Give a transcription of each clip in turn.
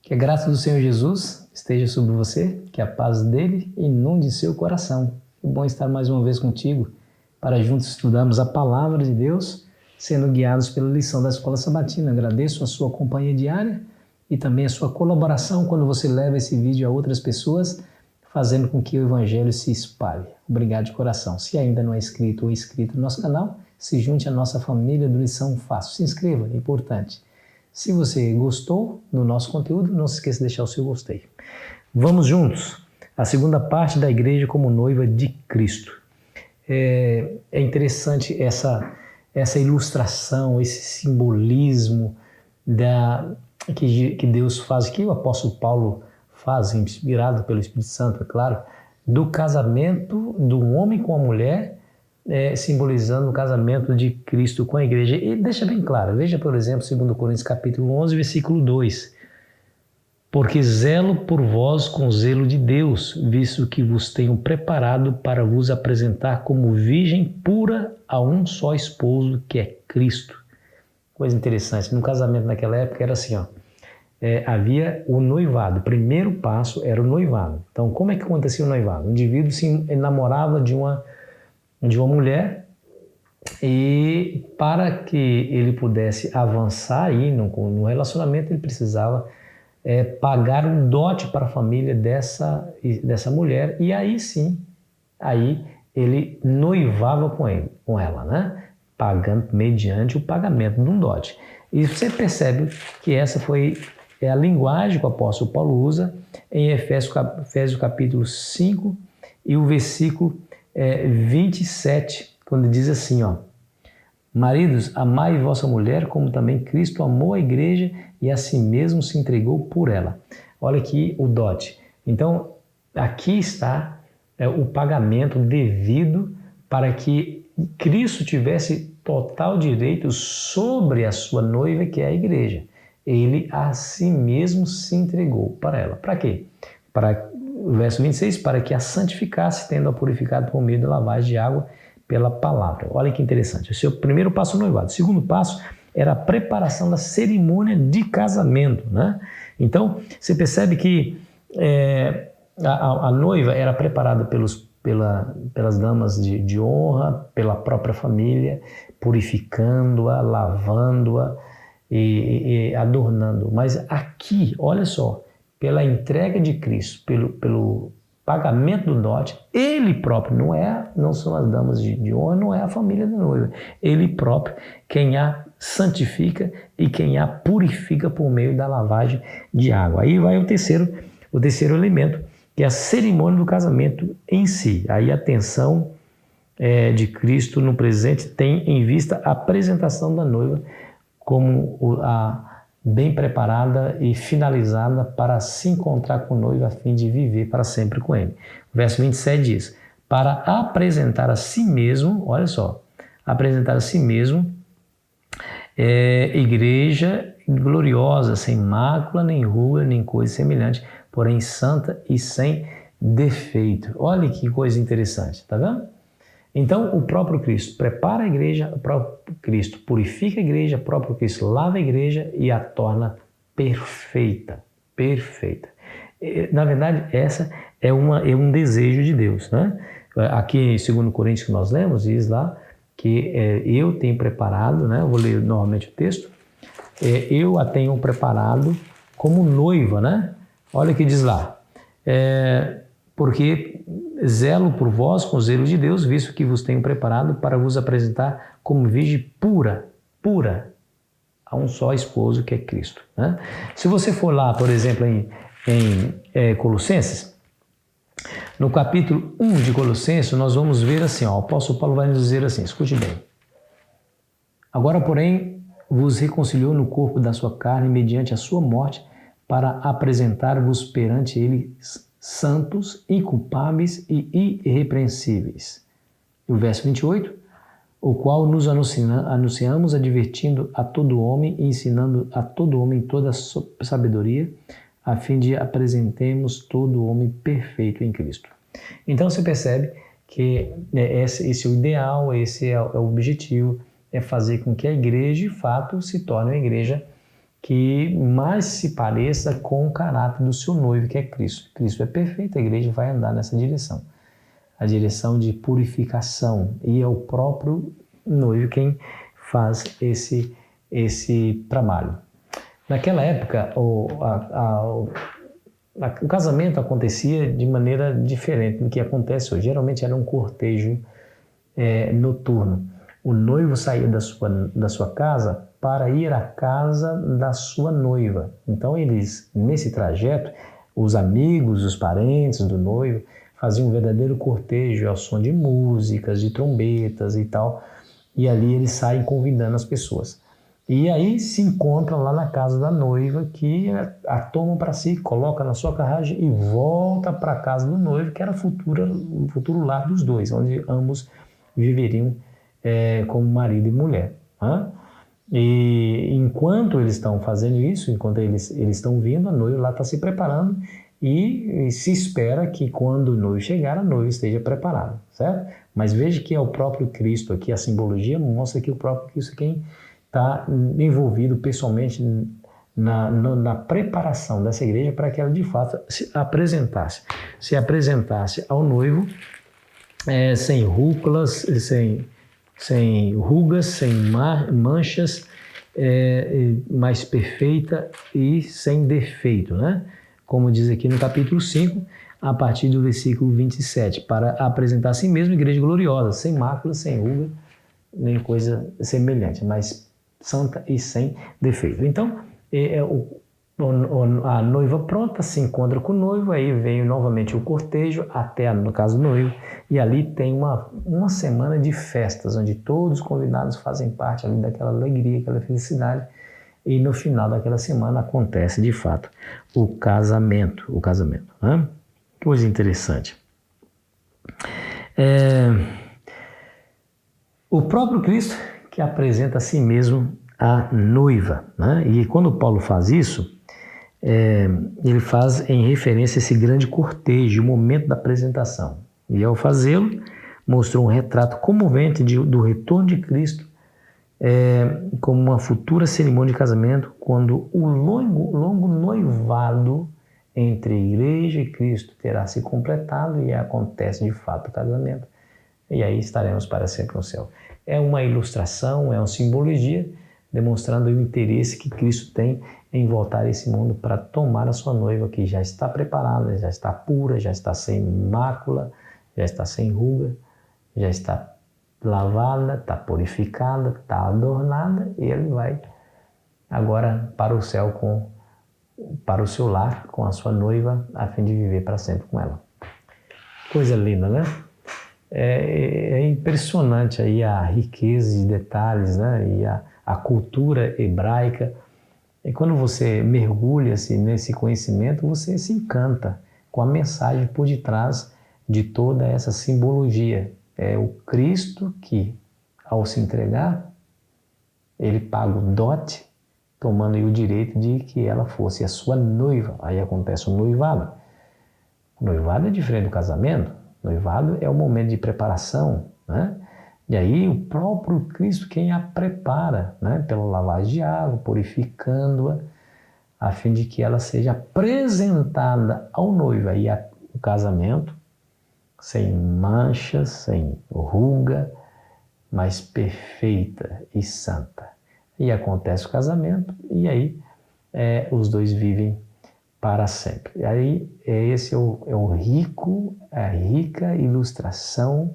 Que a graça do Senhor Jesus esteja sobre você, que a paz dele inunde seu coração. Que bom estar mais uma vez contigo, para juntos estudarmos a Palavra de Deus, sendo guiados pela lição da Escola Sabatina. Agradeço a sua companhia diária e também a sua colaboração quando você leva esse vídeo a outras pessoas, fazendo com que o Evangelho se espalhe. Obrigado de coração. Se ainda não é inscrito ou inscrito no nosso canal, se junte à nossa família do Lição Fácil. Se inscreva, é importante. Se você gostou do nosso conteúdo, não se esqueça de deixar o seu gostei. Vamos juntos à segunda parte da igreja como noiva de Cristo. É interessante essa ilustração, esse simbolismo que Deus faz, que o apóstolo Paulo faz, inspirado pelo Espírito Santo, é claro, do casamento do homem com a mulher, simbolizando o casamento de Cristo com a igreja. E deixa bem claro, veja, por exemplo, 2 Coríntios capítulo 11, versículo 2. Porque zelo por vós com zelo de Deus, visto que vos tenho preparado para vos apresentar como virgem pura a um só esposo, que é Cristo. Coisa interessante, no casamento naquela época era assim, havia o noivado, o primeiro passo era o noivado. Então, como é que acontecia o noivado? O indivíduo se enamorava de uma mulher, e para que ele pudesse avançar aí no relacionamento, ele precisava pagar um dote para a família dessa mulher, e aí sim, aí ele noivava com ela, né? Pagando mediante o pagamento de um dote. E você percebe que essa foi a linguagem que o apóstolo Paulo usa em Efésios capítulo 5 e o versículo 27, quando diz assim, maridos, amai vossa mulher como também Cristo amou a igreja e a si mesmo se entregou por ela. Olha aqui o dote. Então, aqui está o pagamento devido para que Cristo tivesse total direito sobre a sua noiva, que é a igreja. Ele a si mesmo se entregou para ela. Para quê? Para o verso 26, para que a santificasse, tendo-a purificado por meio da lavagem de água pela palavra. Olha que interessante. Esse é o primeiro passo do noivado. O segundo passo era a preparação da cerimônia de casamento, né? Então, você percebe que a noiva era preparada pelas damas de honra, pela própria família, purificando-a, lavando-a e adornando. Mas aqui, olha só, pela entrega de Cristo, pelo pagamento do dote, ele próprio, não são as damas de honra, não é a família da noiva, ele próprio quem a santifica e quem a purifica por meio da lavagem de água. Aí vai o terceiro elemento, que é a cerimônia do casamento em si. Aí a atenção de Cristo no presente tem em vista a apresentação da noiva como a bem preparada e finalizada para se encontrar com o noivo a fim de viver para sempre com ele. O verso 27 diz, para apresentar a si mesmo, olha só, apresentar a si mesmo igreja gloriosa, sem mácula, nem ruga, nem coisa semelhante, porém santa e sem defeito. Olha que coisa interessante, tá vendo? Então, o próprio Cristo prepara a igreja, o próprio Cristo purifica a igreja, o próprio Cristo lava a igreja e a torna perfeita, perfeita. Na verdade, essa é um desejo de Deus, né? Aqui em 2 Coríntios que nós lemos, diz lá que eu tenho preparado, né? Eu vou ler novamente o texto. Eu a tenho preparado como noiva, né? Olha o que diz lá. Porque zelo por vós com zelo de Deus, visto que vos tenho preparado para vos apresentar como virgem pura a um só esposo, que é Cristo, né? Se você for lá, por exemplo, em Colossenses, no capítulo 1 de Colossenses, nós vamos ver assim, o apóstolo Paulo vai nos dizer assim, escute bem. Agora, porém, vos reconciliou no corpo da sua carne mediante a sua morte, para apresentar-vos perante ele santos, inculpáveis e irrepreensíveis. E o verso 28, o qual nos anunciamos advertindo a todo homem e ensinando a todo homem toda a sabedoria, a fim de apresentemos todo homem perfeito em Cristo. Então você percebe que esse é o ideal, esse é o objetivo, é fazer com que a igreja, de fato, se torne uma igreja que mais se pareça com o caráter do seu noivo, que é Cristo. Cristo é perfeito, a igreja vai andar nessa direção. A direção de purificação. E é o próprio noivo quem faz esse trabalho. Naquela época, o casamento acontecia de maneira diferente do que acontece hoje. Geralmente era um cortejo noturno. O noivo saía da sua casa para ir à casa da sua noiva. Então eles, nesse trajeto, os amigos, os parentes do noivo faziam um verdadeiro cortejo ao som de músicas, de trombetas e tal. E ali eles saem convidando as pessoas. E aí se encontra lá na casa da noiva, que a toma para si, coloca na sua carruagem e volta para a casa do noivo, que era o futuro lar dos dois, onde ambos viveriam como marido e mulher. E enquanto eles estão fazendo isso, enquanto eles estão vindo, a noiva lá está se preparando e se espera que quando o noivo chegar, a noiva esteja preparada, certo? Mas veja que é o próprio Cristo aqui, a simbologia mostra que o próprio Cristo é quem está envolvido pessoalmente na preparação dessa igreja para que ela de fato se apresentasse ao noivo sem rúculas, sem rugas, sem manchas, mais perfeita e sem defeito, né? Como diz aqui no capítulo 5, a partir do versículo 27, para apresentar a si mesmo igreja gloriosa, sem mácula, sem ruga, nem coisa semelhante, mas santa e sem defeito. Então, a noiva pronta se encontra com o noivo, aí vem novamente o cortejo até, no caso, o noivo, e ali tem uma semana de festas, onde todos os convidados fazem parte ali daquela alegria, aquela felicidade, e no final daquela semana acontece, de fato, o casamento. Né? Coisa interessante. O próprio Cristo que apresenta a si mesmo a noiva, né? E quando Paulo faz isso, ele faz em referência a esse grande cortejo, o momento da apresentação. E ao fazê-lo, mostrou um retrato comovente do retorno de Cristo como uma futura cerimônia de casamento, quando o longo noivado entre a igreja e Cristo terá se completado e acontece de fato o casamento. E aí estaremos para sempre no céu. É uma ilustração, é uma simbologia, demonstrando o interesse que Cristo tem em voltar a esse mundo para tomar a sua noiva, que já está preparada, já está pura, já está sem mácula, já está sem ruga, já está lavada, está purificada, está adornada, e ele vai agora para o céu, para o seu lar, com a sua noiva, a fim de viver para sempre com ela. Coisa linda, né? É impressionante aí a riqueza de detalhes, né? E a cultura hebraica. E quando você mergulha nesse conhecimento, você se encanta com a mensagem por detrás de toda essa simbologia. É o Cristo que, ao se entregar, ele paga o dote, tomando aí o direito de que ela fosse a sua noiva. Aí acontece o noivado. O noivado é diferente do casamento. O noivado é o momento de preparação, né? E aí o próprio Cristo quem a prepara, né? Pela lavagem de água, purificando-a, a fim de que ela seja apresentada ao noivo. Aí o casamento, sem manchas, sem ruga, mas perfeita e santa. E acontece o casamento, e aí os dois vivem para sempre. E aí esse é a rica ilustração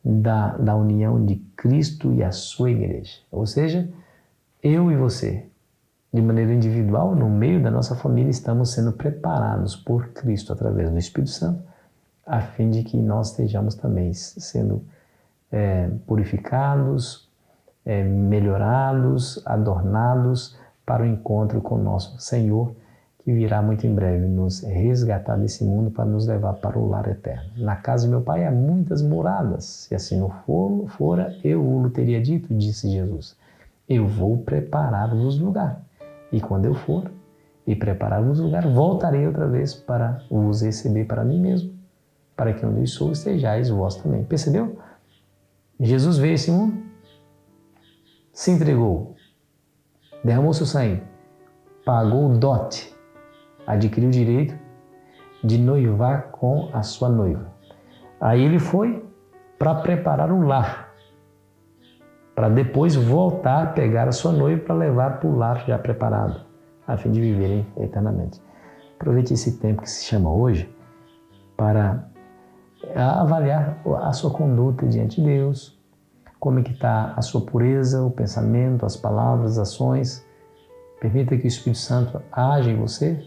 da união de Cristo e a sua igreja. Ou seja, eu e você, de maneira individual, no meio da nossa família, estamos sendo preparados por Cristo através do Espírito Santo, a fim de que nós estejamos também sendo purificados, melhorados, adornados para o encontro com o nosso Senhor, que virá muito em breve nos resgatar desse mundo para nos levar para o lar eterno. Na casa de meu Pai há muitas moradas, se assim não fora, eu o teria dito, disse Jesus. Eu vou preparar-vos lugar, e quando eu for e preparar-vos lugar, voltarei outra vez para vos receber para mim mesmo, para que onde eu sou estejais vós também. Percebeu? Jesus veio a esse mundo, se entregou, derramou seu sangue, pagou o dote, adquiriu o direito de noivar com a sua noiva. Aí ele foi para preparar um lar, para depois voltar a pegar a sua noiva para levar para o lar já preparado, a fim de viverem eternamente. Aproveite esse tempo que se chama hoje para avaliar a sua conduta diante de Deus, como é que está a sua pureza, o pensamento, as palavras, as ações. Permita que o Espírito Santo age em você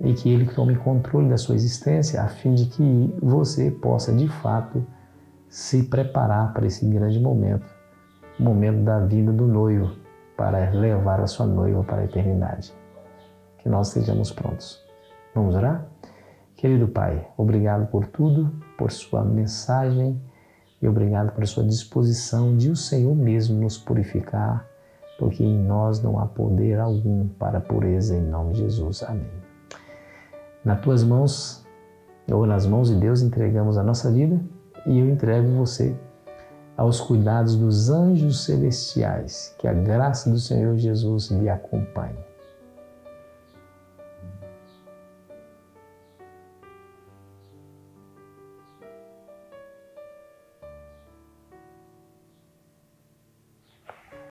e que Ele tome controle da sua existência, a fim de que você possa, de fato, se preparar para esse grande momento, o momento da vida do noivo, para levar a sua noiva para a eternidade. Que nós estejamos prontos. Vamos orar? Querido Pai, obrigado por tudo, por sua mensagem e obrigado por sua disposição de o Senhor mesmo nos purificar, porque em nós não há poder algum para a pureza, em nome de Jesus. Amém. Nas tuas mãos, ou nas mãos de Deus, entregamos a nossa vida e eu entrego você aos cuidados dos anjos celestiais. Que a graça do Senhor Jesus lhe acompanhe.